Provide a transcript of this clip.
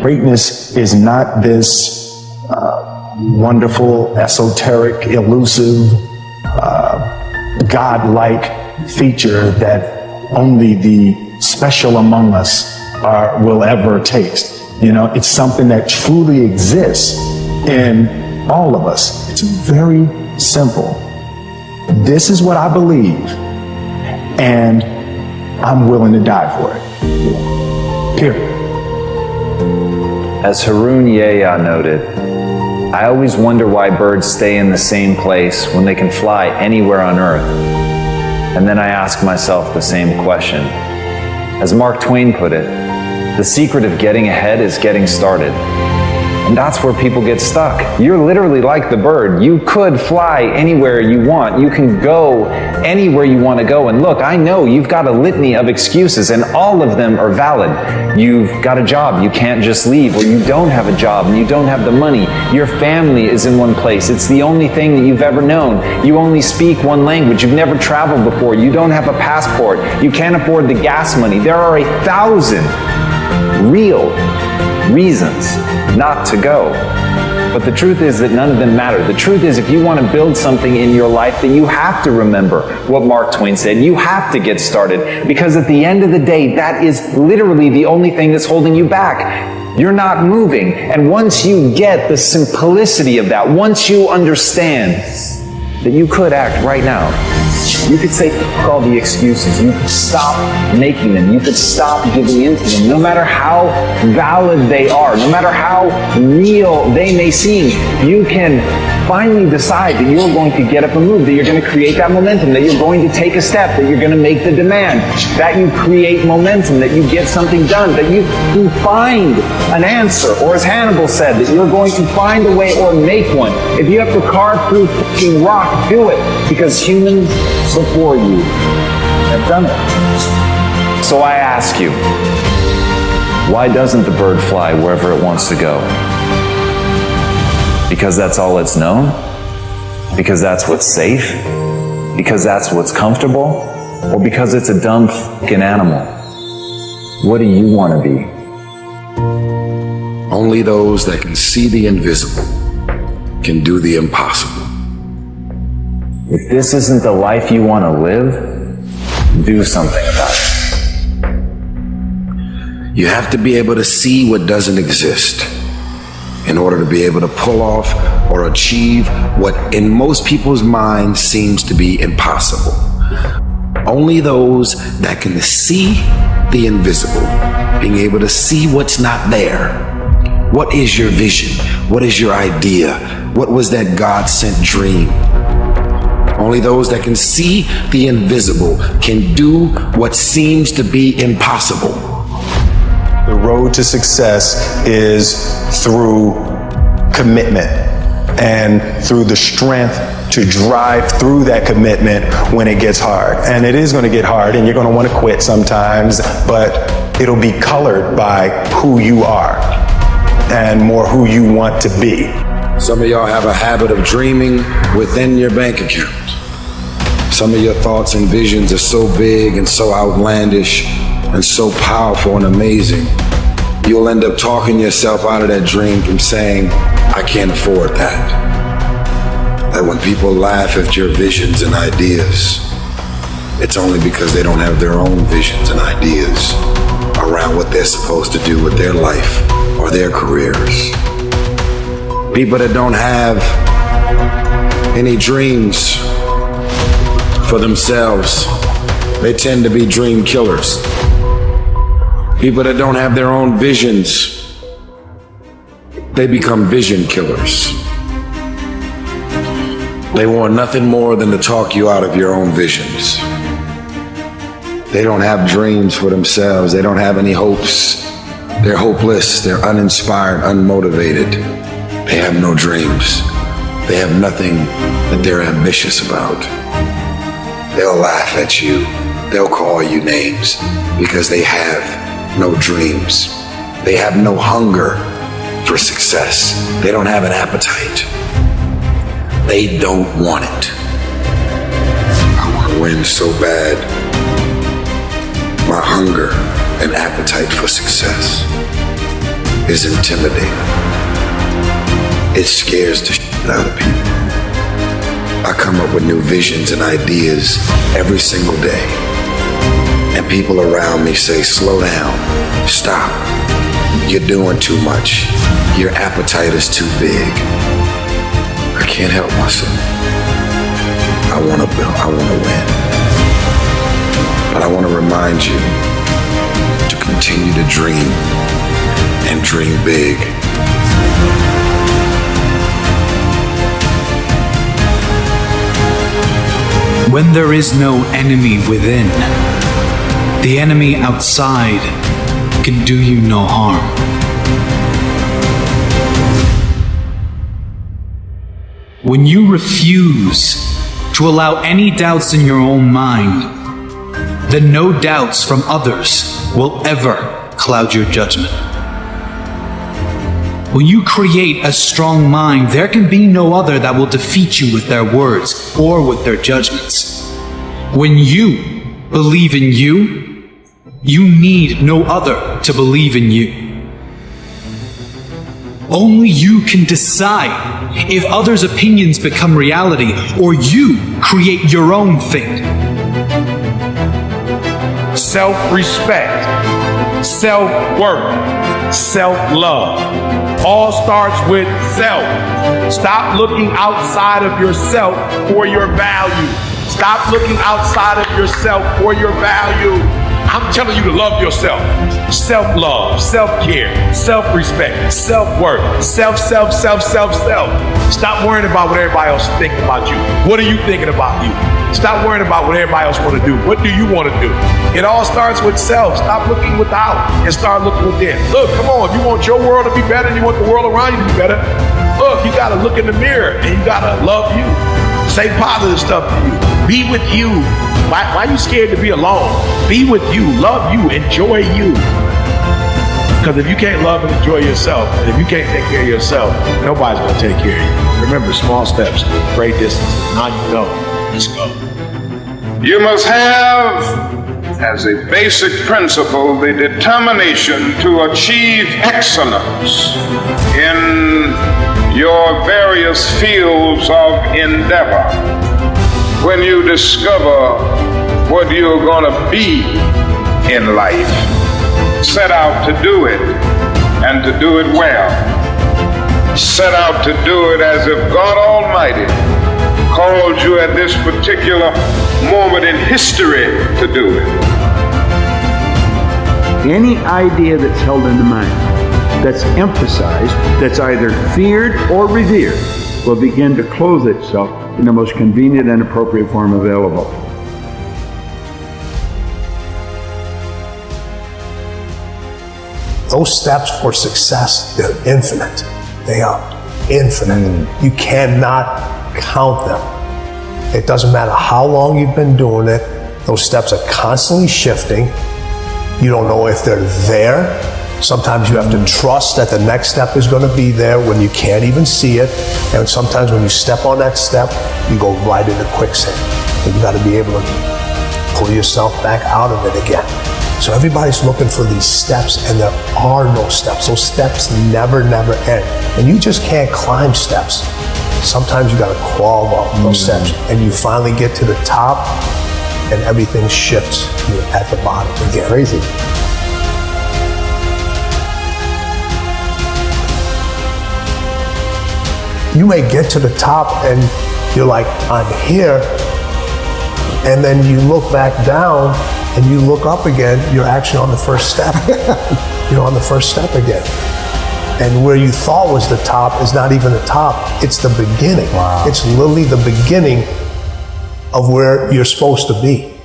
Greatness is not this wonderful, esoteric, elusive, God-like feature that only the special among us will ever taste. You know, it's something that truly exists in all of us. It's very simple. This is what I believe, and I'm willing to die for it. Period. As Harun Yahya noted, I always wonder why birds stay in the same place when they can fly anywhere on Earth. And then I ask myself the same question. As Mark Twain put it, the secret of getting ahead is getting started. And that's where people get stuck. You're literally like the bird. You could fly anywhere you want. You can go anywhere you want to go. And look, I know you've got a litany of excuses, and all of them are valid. You've got a job, you can't just leave, or you don't have a job and you don't have the money. Your family is in one place. It's the only thing that you've ever known. You only speak one language. You've never traveled before. You don't have a passport. You can't afford the gas money. There are 1,000 real reasons not to go. But the truth is that none of them matter. The truth is, if you want to build something in your life, then you have to remember what Mark Twain said. You have to get started, because at the end of the day, that is literally the only thing that's holding you back. You're not moving. And once you get the simplicity of that, once you understand that you could act right now, you could say, fuck all the excuses. You could stop making them. You could stop giving in to them. No matter how valid they are, no matter how real they may seem, you can finally decide that you're going to get up and move, that you're going to create that momentum, that you're going to take a step, that you're going to make the demand, that you create momentum, that you get something done, that you find an answer, or as Hannibal said, that you're going to find a way or make one. If you have to carve through fucking rock, do it, because humans before you have done it. So I ask you, why doesn't the bird fly wherever it wants to go? Because that's all it's known? Because that's what's safe? Because that's what's comfortable? Or because it's a dumb fucking animal? What do you want to be? Only those that can see the invisible can do the impossible. If this isn't the life you want to live, do something about it. You have to be able to see what doesn't exist in order to be able to pull off or achieve what in most people's minds seems to be impossible. Only those that can see the invisible, being able to see what's not there. What is your vision? What is your idea? What was that God-sent dream? Only those that can see the invisible can do what seems to be impossible. The road to success is through commitment and through the strength to drive through that commitment when it gets hard. And it is going to get hard, and you're going to want to quit sometimes, but it'll be colored by who you are and more who you want to be. Some of y'all have a habit of dreaming within your bank account. Some of your thoughts and visions are so big and so outlandish and so powerful and amazing, you'll end up talking yourself out of that dream from saying, I can't afford that. That when people laugh at your visions and ideas, it's only because they don't have their own visions and ideas around what they're supposed to do with their life or their careers. People that don't have any dreams for themselves, they tend to be dream killers. People that don't have their own visions, they become vision killers. They want nothing more than to talk you out of your own visions. They don't have dreams for themselves. They don't have any hopes. They're hopeless. They're uninspired, unmotivated. They have no dreams. They have nothing that they're ambitious about. They'll laugh at you. They'll call you names because they have no dreams. They have no hunger for success. They don't have an appetite. They don't want it. I want to win so bad. My hunger and appetite for success. is intimidating. It scares the shit out of people. I come up with new visions and ideas every single day. And people around me say, slow down, stop. You're doing too much. Your appetite is too big. I can't help myself. I want to build, I want to win. But I want to remind you to continue to dream and dream big. When there is no enemy within, the enemy outside can do you no harm. When you refuse to allow any doubts in your own mind, then no doubts from others will ever cloud your judgment. When you create a strong mind, there can be no other that will defeat you with their words or with their judgments. When you believe in you, you need no other to believe in you. Only you can decide if others' opinions become reality or you create your own thing. Self-respect, self-worth, self-love. All starts with self. Stop looking outside of yourself for your value. Stop looking outside of yourself for your value. I'm telling you to love yourself. Self-love, self-care, self-respect, self-worth, self. Stop worrying about what everybody else is thinking about you. What are you thinking about you? Stop worrying about what everybody else want to do. What do you want to do? It all starts with self. Stop looking without and start looking within. Look, come on. If you want your world to be better and you want the world around you to be better, look, you got to look in the mirror and you got to love you. Say positive stuff to you. Be with you. Why are you scared to be alone? Be with you. Love you. Enjoy you. Because if you can't love and enjoy yourself, and if you can't take care of yourself, nobody's going to take care of you. Remember, small steps, great distance. Now you know. Let's go. You must have, as a basic principle, the determination to achieve excellence in your various fields of endeavor. When you discover what you're going to be in life, set out to do it and to do it well. Set out to do it as if God Almighty called you at this particular moment in history to do it. Any idea that's held in the mind, that's emphasized, that's either feared or revered, will begin to clothe itself in the most convenient and appropriate form available. Those steps for success, they're infinite. They are infinite. You cannot count them. It doesn't matter how long you've been doing it. Those steps are constantly shifting. You don't know if they're there. Sometimes you have to trust that the next step is going to be there when you can't even see it. And sometimes when you step on that step, you go right into quicksand. And you got to be able to pull yourself back out of it again. So everybody's looking for these steps, and there are no steps. Those steps never end. And you just can't climb steps. Sometimes you got to crawl up those steps, and you finally get to the top, and everything shifts. You're at the bottom again. Crazy. You may get to the top, and you're like, I'm here. And then you look back down, and you look up again, you're actually on the first step. You're on the first step again. And where you thought was the top is not even the top, it's the beginning. Wow. It's literally the beginning of where you're supposed to be.